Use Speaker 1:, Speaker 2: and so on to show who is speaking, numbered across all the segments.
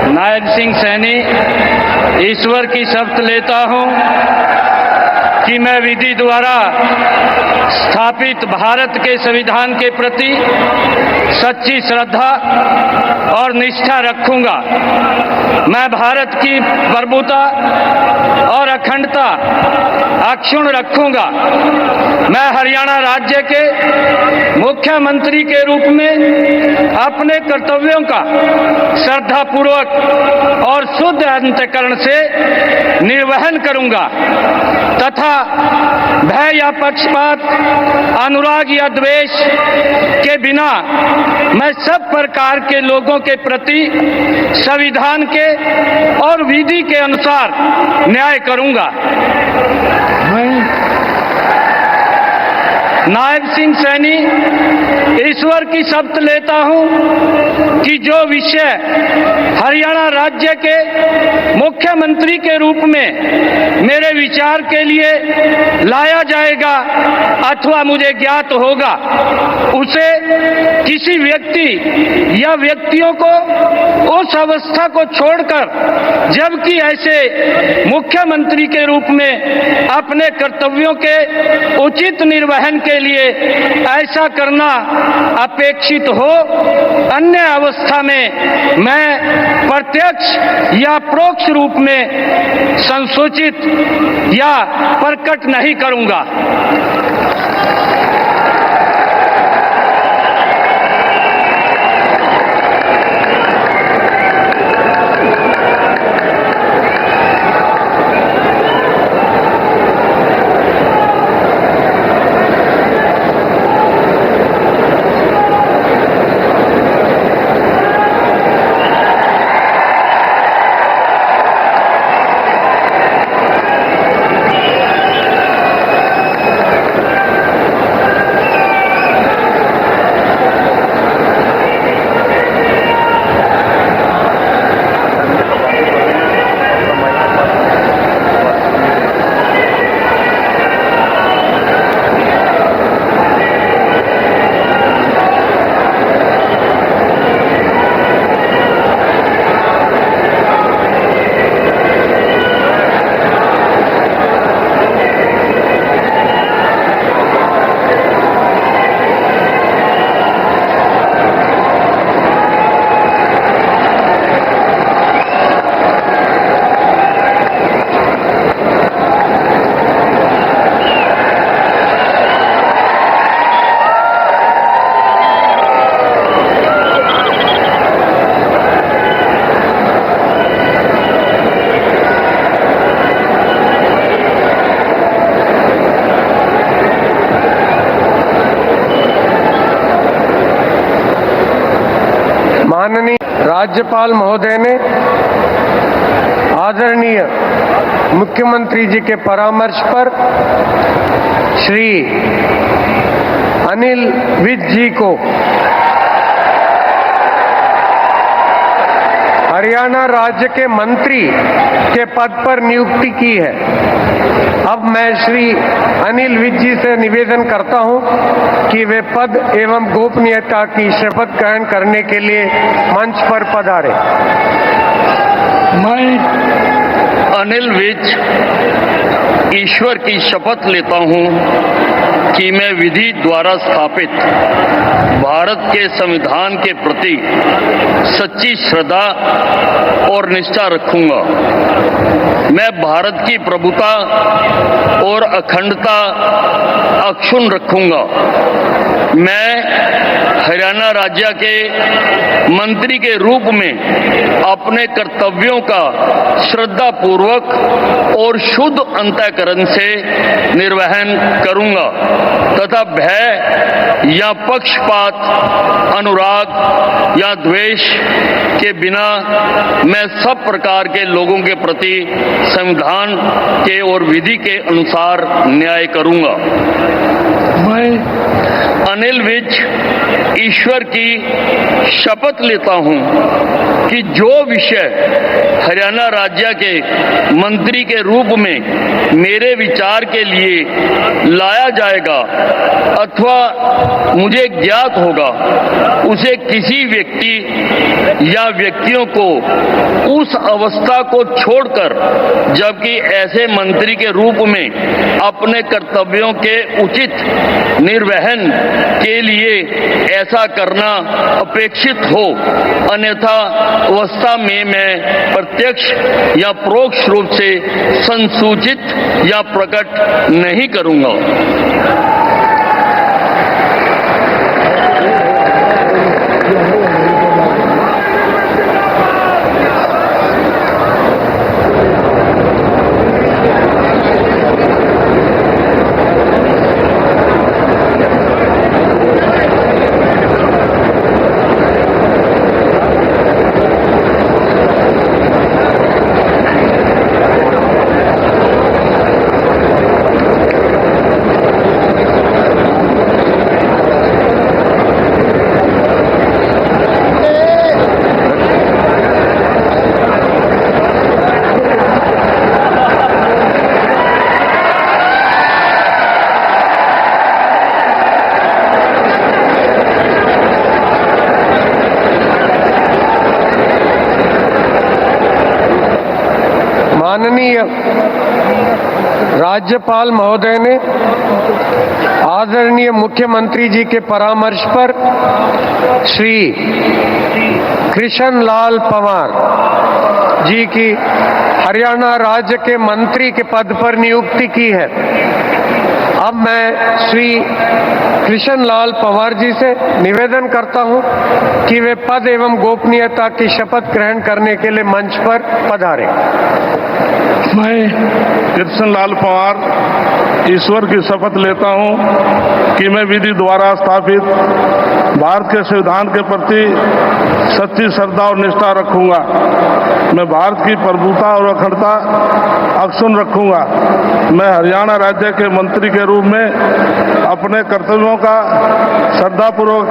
Speaker 1: नायब सिंह सैनी ईश्वर की शपथ लेता हूं कि मैं विधि द्वारा स्थापित भारत के संविधान के प्रति सच्ची श्रद्धा और निष्ठा रखूंगा। मैं भारत की प्रभुता और अखंडता अक्षुण्ण रखूंगा। मैं हरियाणा राज्य के मुख्यमंत्री के रूप में अपने कर्तव्यों का श्रद्धापूर्वक और शुद्ध अंतःकरण से निर्वहन करूंगा तथा भय या पक्षपात, अनुराग या द्वेष के बिना मैं सब प्रकार के लोगों के प्रति संविधान के और विधि के अनुसार न्याय करूंगा। नायब सिंह सैनी ईश्वर की शपथ लेता हूं कि जो विषय हरियाणा राज्य के मुख्यमंत्री के रूप में मेरे विचार के लिए लाया जाएगा अथवा मुझे ज्ञात होगा, उसे किसी व्यक्ति या व्यक्तियों को उस अवस्था को छोड़कर, जबकि ऐसे मुख्यमंत्री के रूप में अपने कर्तव्यों के उचित निर्वहन के लिए ऐसा करना अपेक्षित हो, अन्य अवस्था में मैं प्रत्यक्ष या परोक्ष रूप में संसूचित या प्रकट नहीं करूंगा।
Speaker 2: माननीय राज्यपाल महोदय ने आदरणीय मुख्यमंत्री जी के परामर्श पर श्री अनिल विज जी को हरियाणा राज्य के मंत्री के पद पर नियुक्ति की है। अब मैं श्री अनिल विज जी से निवेदन करता हूं कि वे पद एवं गोपनीयता की शपथ ग्रहण करने के लिए मंच पर पधारे।
Speaker 1: मैं अनिल विज ईश्वर की शपथ लेता हूं कि मैं विधि द्वारा स्थापित भारत के संविधान के प्रति सच्ची श्रद्धा और निष्ठा रखूंगा। मैं भारत की प्रभुता और अखंडता अक्षुण्ण रखूंगा। मैं हरियाणा राज्य के मंत्री के रूप में अपने कर्तव्यों का श्रद्धापूर्वक और शुद्ध अंतःकरण से निर्वहन करूंगा तथा भय या पक्षपात, अनुराग या द्वेष के बिना मैं सब प्रकार के लोगों के प्रति संविधान के और विधि के अनुसार न्याय करूंगा। मैं अनिल विज ईश्वर की शपथ लेता हूं कि जो विषय हरियाणा राज्य के मंत्री के रूप में मेरे विचार के लिए लाया जाएगा अथवा मुझे ज्ञात होगा, उसे किसी व्यक्ति या व्यक्तियों को उस अवस्था को छोड़कर, जबकि ऐसे मंत्री के रूप में अपने कर्तव्यों के उचित निर्वहन के लिए ऐसा करना अपेक्षित हो, अन्यथा अवस्था में मैं प्रत्यक्ष या परोक्ष रूप से संसूचित या प्रकट नहीं करूंगा।
Speaker 2: माननीय राज्यपाल महोदय ने आदरणीय मुख्यमंत्री जी के परामर्श पर श्री कृष्ण लाल पंवार जी की हरियाणा राज्य के मंत्री के पद पर नियुक्ति की है। अब मैं श्री कृष्ण लाल पंवार जी से निवेदन करता हूं कि वे पद एवं गोपनीयता की शपथ ग्रहण करने के लिए मंच पर पधारें।
Speaker 3: मैं कृष्ण लाल पंवार ईश्वर की शपथ लेता हूं कि मैं विधि द्वारा स्थापित भारत के संविधान के प्रति सच्ची श्रद्धा और निष्ठा रखूंगा। मैं भारत की प्रभुता और अखंडता अक्षुण्ण रखूंगा। मैं हरियाणा राज्य के मंत्री के रूप में अपने कर्तव्यों का श्रद्धापूर्वक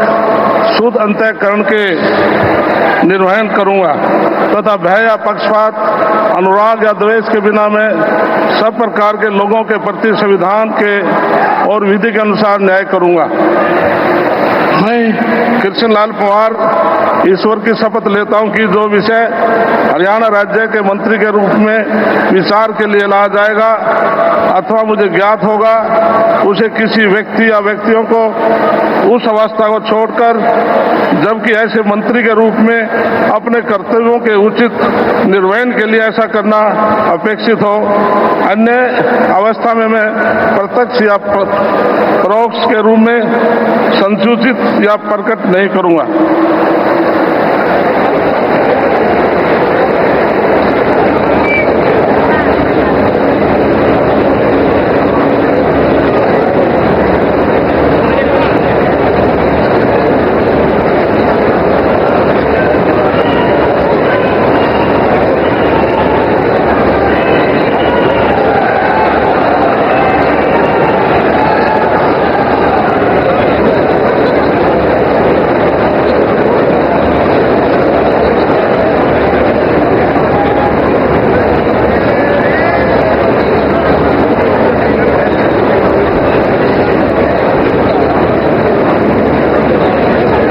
Speaker 3: शुद्ध अंतःकरण के निर्वहन करूंगा तथा भय या पक्षपात, अनुराग या द्वेष के बिना मैं सब प्रकार के लोगों के प्रति संविधान के और विधि के अनुसार न्याय करूंगा। मैं कृष्ण लाल पंवार ईश्वर की शपथ लेता हूं कि जो विषय हरियाणा राज्य के मंत्री के रूप में विचार के लिए लाया जाएगा अथवा मुझे ज्ञात होगा, उसे किसी व्यक्ति या व्यक्तियों को उस अवस्था को छोड़कर, जबकि ऐसे मंत्री के रूप में अपने कर्तव्यों के उचित निर्वहन के लिए ऐसा करना अपेक्षित हो, अन्य अवस्था में मैं प्रत्यक्ष या परोक्ष के रूप में संसूचित या प्रकट नहीं करूंगा।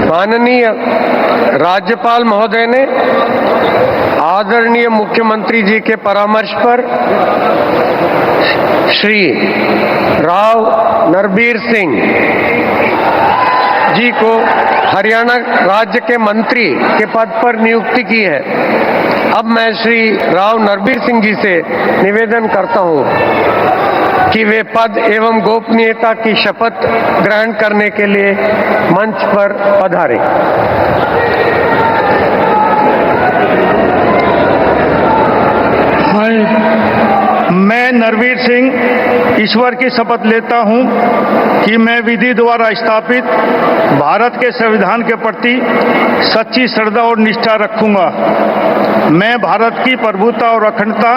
Speaker 2: माननीय राज्यपाल महोदय ने आदरणीय मुख्यमंत्री जी के परामर्श पर श्री राव नरबीर सिंह जी को हरियाणा राज्य के मंत्री के पद पर नियुक्ति की है। अब मैं श्री राव नरबीर सिंह जी से निवेदन करता हूं कि वे पद एवं गोपनीयता की शपथ ग्रहण करने के लिए मंच पर पधारें।
Speaker 4: मैं नरवीर सिंह ईश्वर की शपथ लेता हूं कि मैं विधि द्वारा स्थापित भारत के संविधान के प्रति सच्ची श्रद्धा और निष्ठा रखूंगा मैं भारत की प्रभुता और अखंडता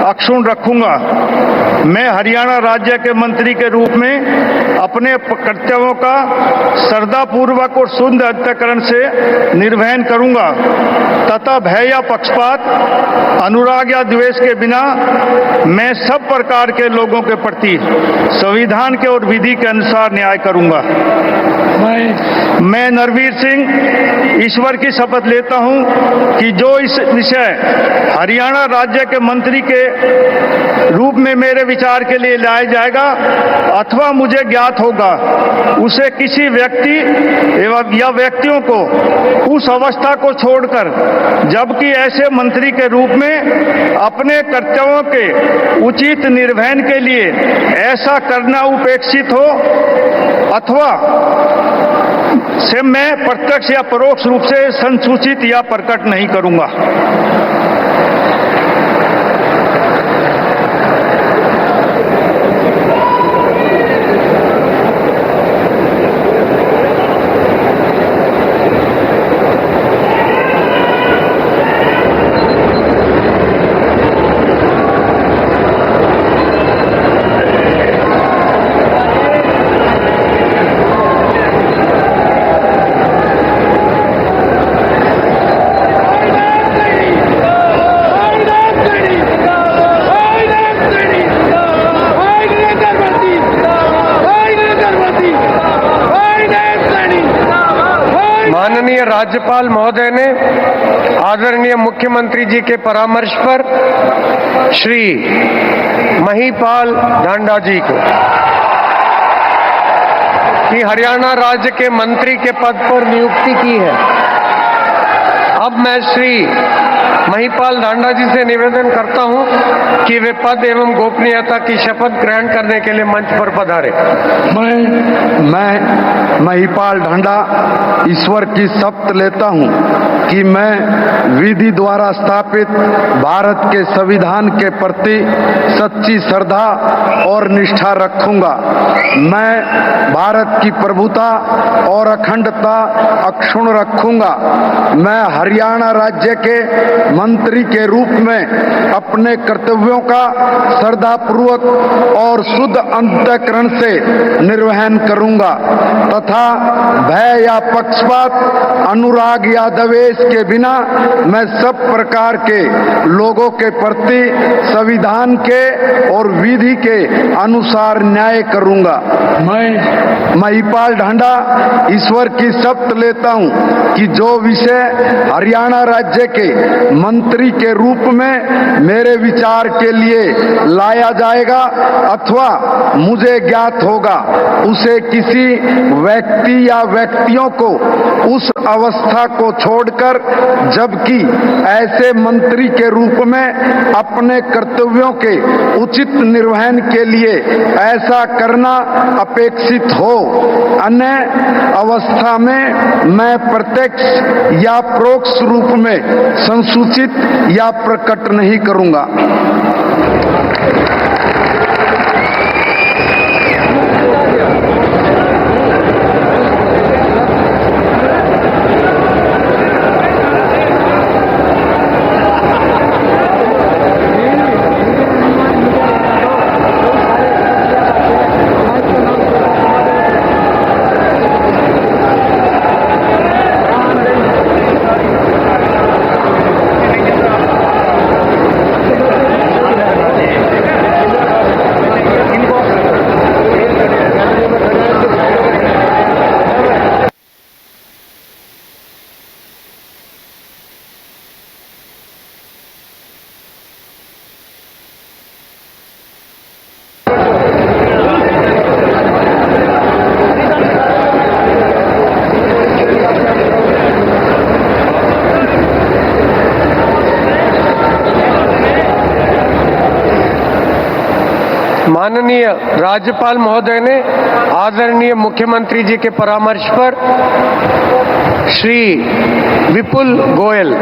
Speaker 4: अक्षुण्ण रखूंगा। मैं हरियाणा राज्य के मंत्री के रूप में अपने कर्तव्यों का श्रद्धापूर्वक और शुद्ध अंतःकरण से निर्वहन करूंगा तथा भय या पक्षपात, अनुराग या द्वेष के बिना मैं सब प्रकार के लोगों के प्रति संविधान के और विधि के अनुसार न्याय करूंगा। मैं नरवीर सिंह ईश्वर की शपथ लेता हूं कि जो इस विषय हरियाणा राज्य के मंत्री के रूप में मेरे विचार के लिए लाया जाएगा अथवा मुझे ज्ञात होगा, उसे किसी व्यक्ति एवं या व्यक्तियों को उस अवस्था को छोड़कर, जबकि ऐसे मंत्री के रूप में अपने कर्तव्यों के उचित निर्वहन के लिए ऐसा करना उपेक्षित हो अथवा से मैं प्रत्यक्ष या परोक्ष रूप से संसूचित या प्रकट नहीं करूंगा।
Speaker 2: माननीय राज्यपाल महोदय ने आदरणीय मुख्यमंत्री जी के परामर्श पर श्री महिपाल ढांडा जी को कि हरियाणा राज्य के मंत्री के पद पर नियुक्ति की है। अब मैं श्री महिपाल ढांडा जी से निवेदन करता हूं कि वे पद एवं गोपनीयता की शपथ ग्रहण करने के लिए मंच पर पधारे।
Speaker 5: मैं महिपाल ढांडा ईश्वर की शपथ लेता हूं कि मैं विधि द्वारा स्थापित भारत के संविधान के प्रति सच्ची श्रद्धा और निष्ठा रखूंगा। मैं भारत की प्रभुता और अखंडता अक्षुण्ण रखूंगा। मैं हरियाणा राज्य के मंत्री के रूप में अपने कर्तव्यों का श्रद्धापूर्वक और शुद्ध अंतःकरण से निर्वहन करूंगा तथा भय या पक्षपात, अनुराग या द्वेष के बिना मैं सब प्रकार के लोगों के प्रति संविधान के और विधि के अनुसार न्याय करूंगा। मैं महिपाल ढांडा ईश्वर की शपथ लेता हूं कि जो विषय हरियाणा राज्य के मंत्री के रूप में मेरे विचार के लिए लाया जाएगा अथवा मुझे ज्ञात होगा, उसे किसी व्यक्ति या व्यक्तियों को उस अवस्था को छोड़कर, जबकि ऐसे मंत्री के रूप में अपने कर्तव्यों के उचित निर्वहन के लिए ऐसा करना अपेक्षित हो, अन्य अवस्था में मैं प्रत्यक्ष या परोक्ष रूप में संसूचित या प्रकट नहीं करूंगा।
Speaker 2: माननीय राज्यपाल महोदय ने आदरणीय मुख्यमंत्री जी के परामर्श पर श्री विपुल गोयल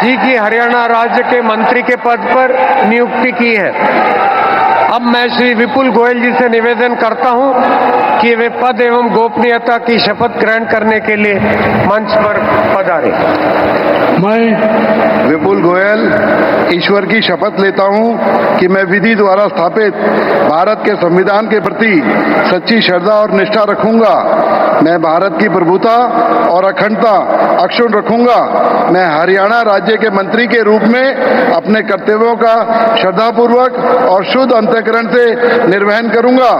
Speaker 2: जी की हरियाणा राज्य के मंत्री के पद पर नियुक्ति की है। अब मैं श्री विपुल गोयल जी से निवेदन करता हूं कि वे पद एवं गोपनीयता की शपथ ग्रहण करने के लिए मंच पर पधारें।
Speaker 5: मैं विपुल गोयल ईश्वर की शपथ लेता हूं कि मैं विधि द्वारा स्थापित भारत के संविधान के प्रति सच्ची श्रद्धा और निष्ठा रखूंगा। मैं भारत की प्रभुता और अखंडता अक्षुण्ण रखूंगा। मैं हरियाणा राज्य के मंत्री के रूप में अपने कर्तव्यों का श्रद्धापूर्वक और शुद्ध अंतःकरण से निर्वहन करूंगा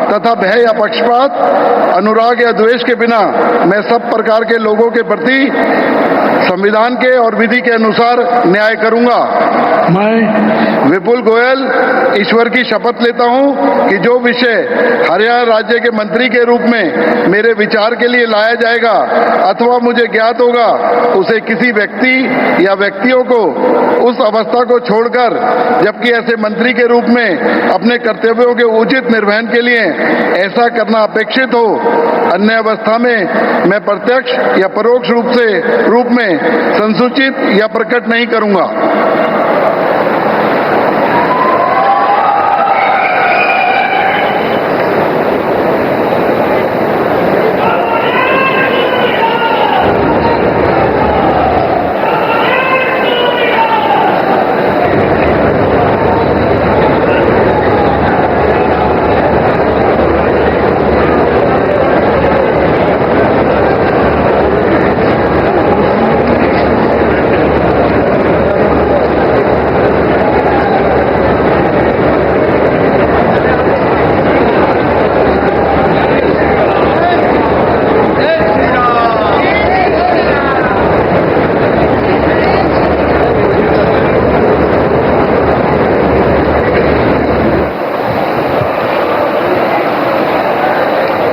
Speaker 5: तथा भय या पक्षपात, अनुराग या द्वेष के बिना मैं सब प्रकार के लोगों के प्रति संविधान के और विधि के अनुसार न्याय करूंगा। मैं विपुल गोयल ईश्वर की शपथ लेता हूं कि जो विषय हरियाणा राज्य के मंत्री के रूप में मेरे विचार के लिए लाया जाएगा अथवा मुझे ज्ञात होगा, उसे किसी व्यक्ति या व्यक्तियों को उस अवस्था को छोड़कर जबकि ऐसे मंत्री के रूप में अपने कर्तव्यों के उचित निर्वहन के लिए ऐसा करना अपेक्षित हो, अन्य अवस्था में मैं प्रत्यक्ष या परोक्ष रूप में संसूचित या प्रकट नहीं करूंगा।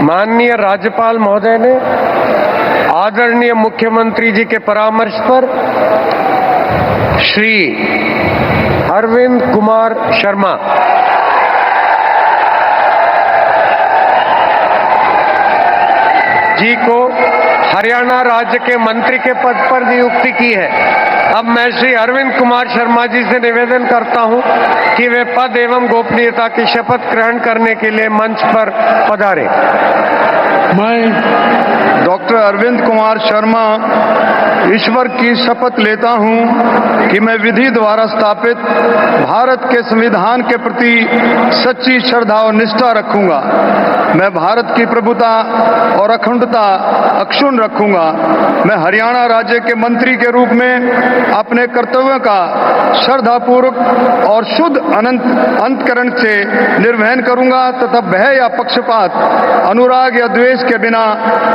Speaker 2: माननीय राज्यपाल महोदय ने आदरणीय मुख्यमंत्री जी के परामर्श पर श्री अरविंद कुमार शर्मा जी को हरियाणा राज्य के मंत्री के पद पर नियुक्ति की है। अब मैं श्री अरविंद कुमार शर्मा जी से निवेदन करता हूं कि वे पद एवं गोपनीयता की शपथ ग्रहण करने के लिए मंच पर पधारें।
Speaker 4: मैं डॉक्टर अरविंद कुमार शर्मा ईश्वर की शपथ लेता हूं कि मैं विधि द्वारा स्थापित भारत के संविधान के प्रति सच्ची श्रद्धा और निष्ठा रखूंगा। मैं भारत की प्रभुता और अखंडता अक्षुण्ण रखूंगा। मैं हरियाणा राज्य के मंत्री के रूप में अपने कर्तव्यों का श्रद्धापूर्वक और शुद्ध अंतःकरण से निर्वहन करूंगा तथा भय या पक्षपात, अनुराग या द्वेष के बिना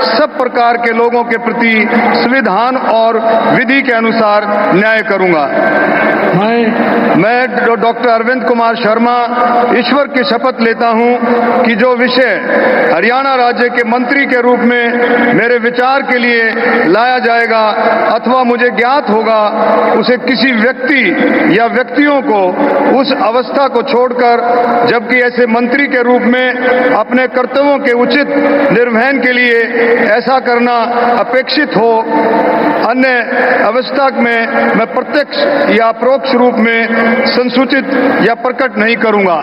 Speaker 4: सब प्रकार के लोगों के प्रति संविधान और विधि के अनुसार न्याय करूंगा। मैं डॉक्टर अरविंद कुमार शर्मा ईश्वर की शपथ लेता हूं कि जो विषय हरियाणा राज्य के मंत्री के रूप में मेरे विचार के लिए लाया जाएगा अथवा मुझे ज्ञात होगा, उसे किसी व्यक्ति या व्यक्तियों को उस अवस्था को छोड़कर जबकि ऐसे मंत्री के रूप में अपने कर्तव्यों के उचित निर्वहन के लिए ऐसा करना अपेक्षित हो, अन्य अवस्था में मैं प्रत्यक्ष या परोक्ष रूप में संसूचित या प्रकट नहीं करूंगा।